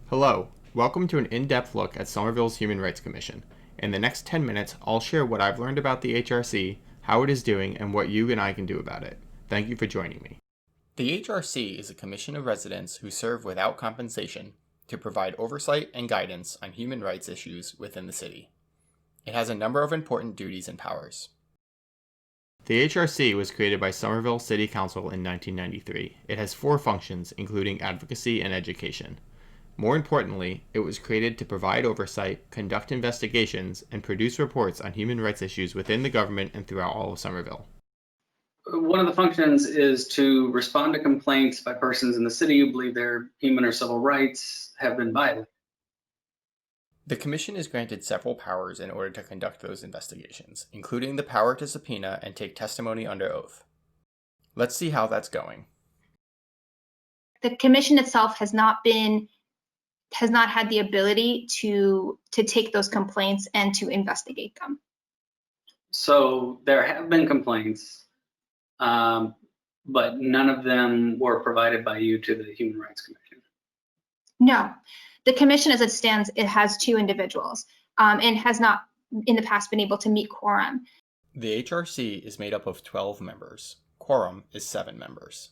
Hello, welcome to an in-depth look at Somerville's Human Rights Commission. In the next 10 minutes, I'll share what I've learned about the HRC, how it is doing, and what you and I can do about it. Thank you for joining me. The HRC is a commission of residents who serve without compensation to provide oversight and guidance on human rights issues within the city. It has a number of important duties and powers. The HRC was created by Somerville City Council in 1993. It has 4 functions, including advocacy and education. More importantly, it was created to provide oversight, conduct investigations, and produce reports on human rights issues within the government and throughout all of Somerville. One of the functions is to respond to complaints by persons in the city who believe their human or civil rights have been violated. The Commission is granted several powers in order to conduct those investigations, including the power to subpoena and take testimony under oath. Let's see how that's going. The Commission itself has not had the ability to take those complaints and to investigate them. So there have been complaints, but none of them were provided by you to the Human Rights Commission. No, the Commission as it stands, it has 2 individuals and has not in the past been able to meet quorum. The HRC is made up of 12 members. Quorum is 7 members.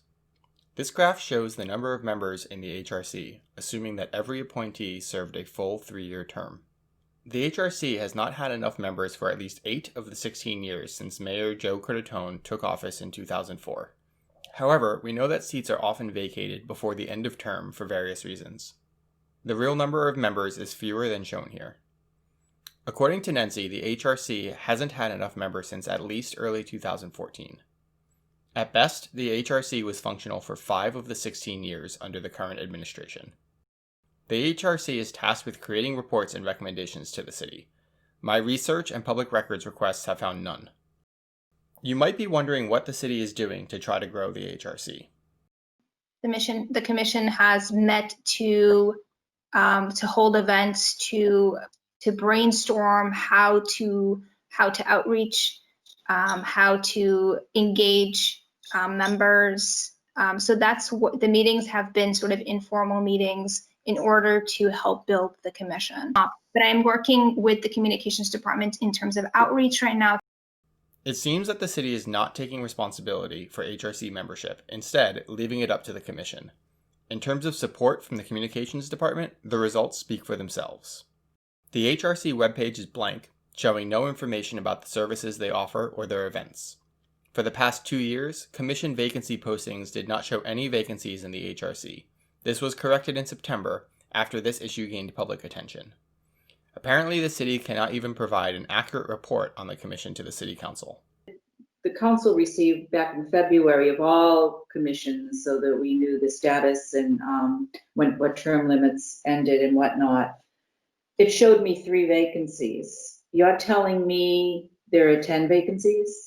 This graph shows the number of members in the HRC, assuming that every appointee served a full 3-year term. The HRC has not had enough members for at least 8 of the 16 years since Mayor Joe Curtatone took office in 2004. However, we know that seats are often vacated before the end of term for various reasons. The real number of members is fewer than shown here. According to Nency, the HRC hasn't had enough members since at least early 2014. At best, the HRC was functional for 5 of the 16 years under the current administration. The HRC is tasked with creating reports and recommendations to the city. My research and public records requests have found none. You might be wondering what the city is doing to try to grow the HRC. The Commission has met to hold events, to brainstorm how to outreach, how to engage members. So that's what the meetings have been, sort of informal meetings in order to help build the commission. But I'm working with the communications department in terms of outreach right now. It seems that the city is not taking responsibility for HRC membership, instead leaving it up to the commission. In terms of support from the communications department, the results speak for themselves. The HRC webpage is blank, showing no information about the services they offer or their events. For the past 2 years, commission vacancy postings did not show any vacancies in the HRC. This was corrected in September after this issue gained public attention. Apparently, the city cannot even provide an accurate report on the commission to the city council. The council received back in February of all commissions so that we knew the status and what term limits ended and whatnot. It showed me 3 vacancies. You're telling me there are 10 vacancies?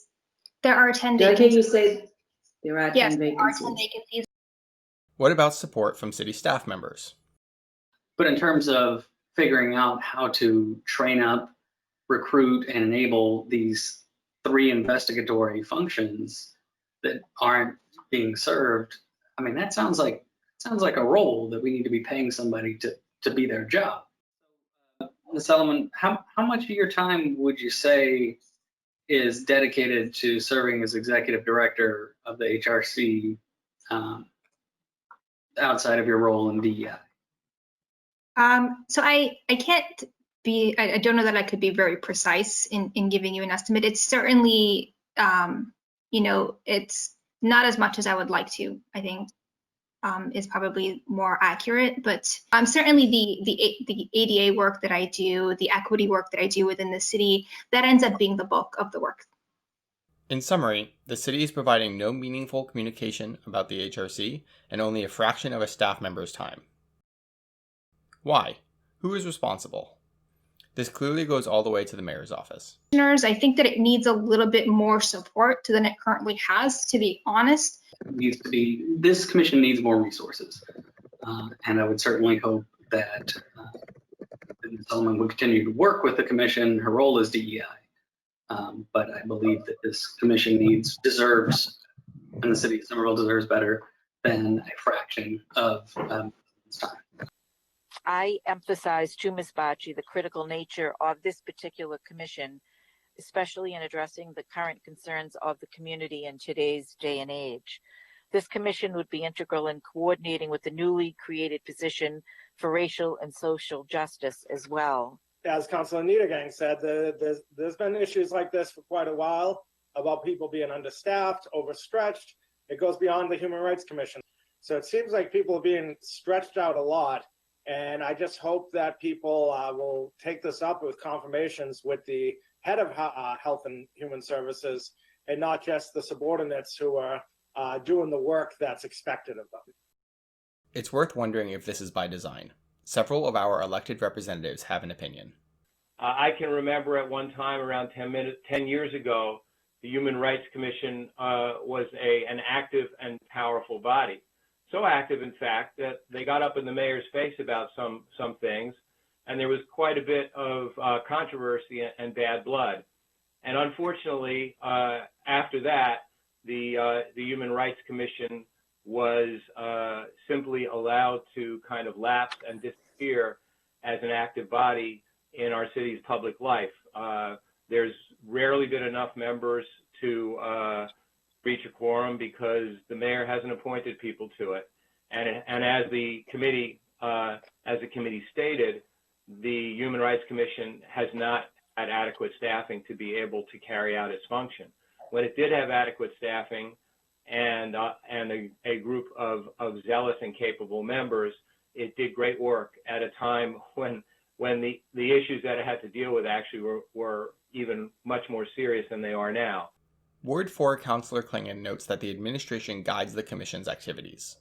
There are 10 Did vacancies. I hear you say there are 10 yes, vacancies? there are 10 vacancies. What about support from city staff members? But in terms of figuring out how to train up, recruit, and enable these 3 investigatory functions that aren't being served, I mean, that sounds like a role that we need to be paying somebody to be their job. Ms. Elliman, how much of your time would you say is dedicated to serving as executive director of the HRC outside of your role in DEI? So I can't be, I don't know that I could be very precise in giving you an estimate. It's certainly, it's not as much as I would like to, I think, is probably more accurate, but certainly the ADA work that I do, the equity work that I do within the city, that ends up being the bulk of the work. In summary, the city is providing no meaningful communication about the HRC and only a fraction of a staff member's time. Why? Who is responsible? This clearly goes all the way to the mayor's office. I think that it needs a little bit more support than it currently has, to be honest. This commission needs more resources. And I would certainly hope that Ms. Elliman would continue to work with the commission. Her role is DEI. But I believe that this commission deserves, and the city of Somerville deserves better than a fraction of its time. I emphasize to Ms. Bocci the critical nature of this particular commission, especially in addressing the current concerns of the community in today's day and age. This commission would be integral in coordinating with the newly created position for racial and social justice as well. As Councilor Niedergang said, there's been issues like this for quite a while about people being understaffed, overstretched. It goes beyond the Human Rights Commission. So it seems like people are being stretched out a lot. And I just hope that people will take this up with confirmations with the head of Health and Human Services and not just the subordinates who are doing the work that's expected of them. It's worth wondering if this is by design. Several of our elected representatives have an opinion. I can remember at one time around 10 years ago, the Human Rights Commission was an active and powerful body. So active, in fact, that they got up in the mayor's face about some things, and there was quite a bit of controversy and bad blood. And unfortunately, after that, the Human Rights Commission was simply allowed to kind of lapse and disappear as an active body in our city's public life. There's rarely been enough members to reach a quorum because the mayor hasn't appointed people to it. And as the committee stated, the Human Rights Commission has not had adequate staffing to be able to carry out its function. When it did have adequate staffing and a group of zealous and capable members, it did great work at a time when the issues that it had to deal with actually were even much more serious than they are now. Ward 4 Councillor Klingon notes that the administration guides the Commission's activities.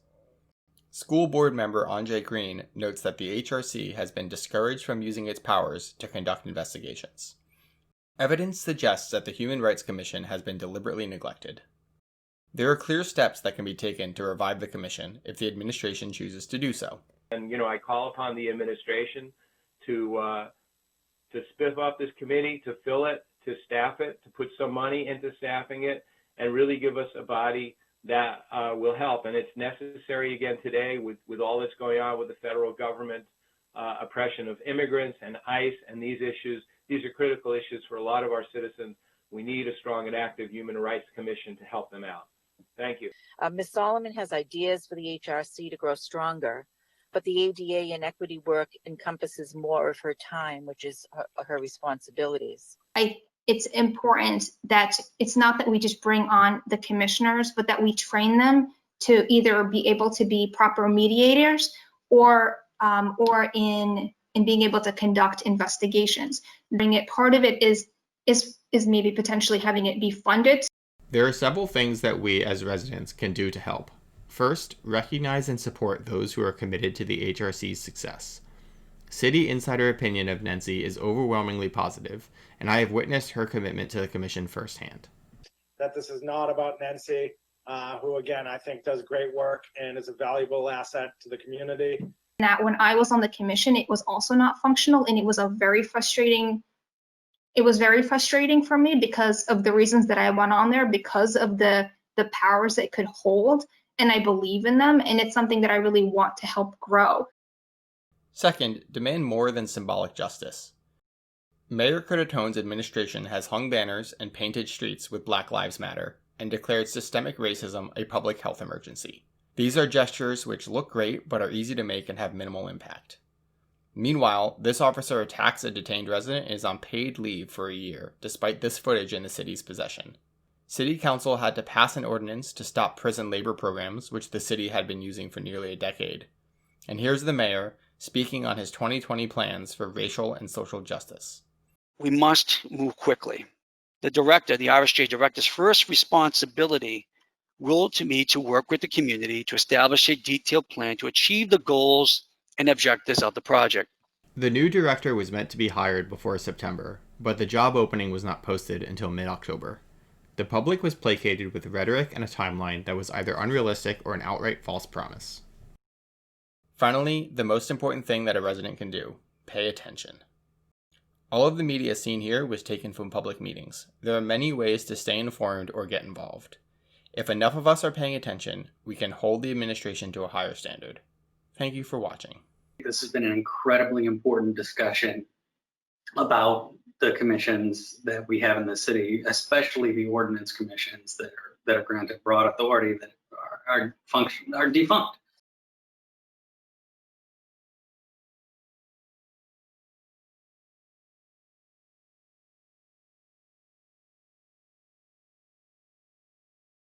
School Board member Andre Green notes that the HRC has been discouraged from using its powers to conduct investigations. Evidence suggests that the Human Rights Commission has been deliberately neglected. There are clear steps that can be taken to revive the Commission if the administration chooses to do so. And, I call upon the administration to spiff up this committee, to fill it, to staff it, to put some money into staffing it, and really give us a body that will help. And it's necessary again today with all that's going on with the federal government, oppression of immigrants and ICE and these issues. These are critical issues for a lot of our citizens. We need a strong and active Human Rights Commission to help them out. Thank you. Ms. Solomon has ideas for the HRC to grow stronger, but the ADA and equity work encompasses more of her time, which is her responsibilities. It's important that it's not that we just bring on the commissioners, but that we train them to either be able to be proper mediators or in being able to conduct investigations. Part of it is maybe potentially having it be funded. There are several things that we as residents can do to help. First, recognize and support those who are committed to the HRC's success. City insider opinion of Nency is overwhelmingly positive, and I have witnessed her commitment to the Commission firsthand. That this is not about Nency, who again I think does great work and is a valuable asset to the community. That when I was on the Commission, it was also not functional, and it was very frustrating for me because of the reasons that I went on there, because of the powers it could hold, and I believe in them, and it's something that I really want to help grow. Second, demand more than symbolic justice. Mayor Curtitone's administration has hung banners and painted streets with Black Lives Matter and declared systemic racism a public health emergency. These are gestures which look great but are easy to make and have minimal impact. Meanwhile, this officer attacks a detained resident and is on paid leave for a year, despite this footage in the city's possession. City Council had to pass an ordinance to stop prison labor programs, which the city had been using for nearly a decade. And here's the mayor speaking on his 2020 plans for racial and social justice. We must move quickly. The RSJ director's first responsibility will to me to work with the community to establish a detailed plan to achieve the goals and objectives of the project. The new director was meant to be hired before September, but the job opening was not posted until mid-October. The public was placated with rhetoric and a timeline that was either unrealistic or an outright false promise. Finally, the most important thing that a resident can do: pay attention. All of the media seen here was taken from public meetings. There are many ways to stay informed or get involved. If enough of us are paying attention, we can hold the administration to a higher standard. Thank you for watching. this has been an incredibly important discussion about the commissions that we have in the city, especially the ordinance commissions that are granted broad authority that are defunct.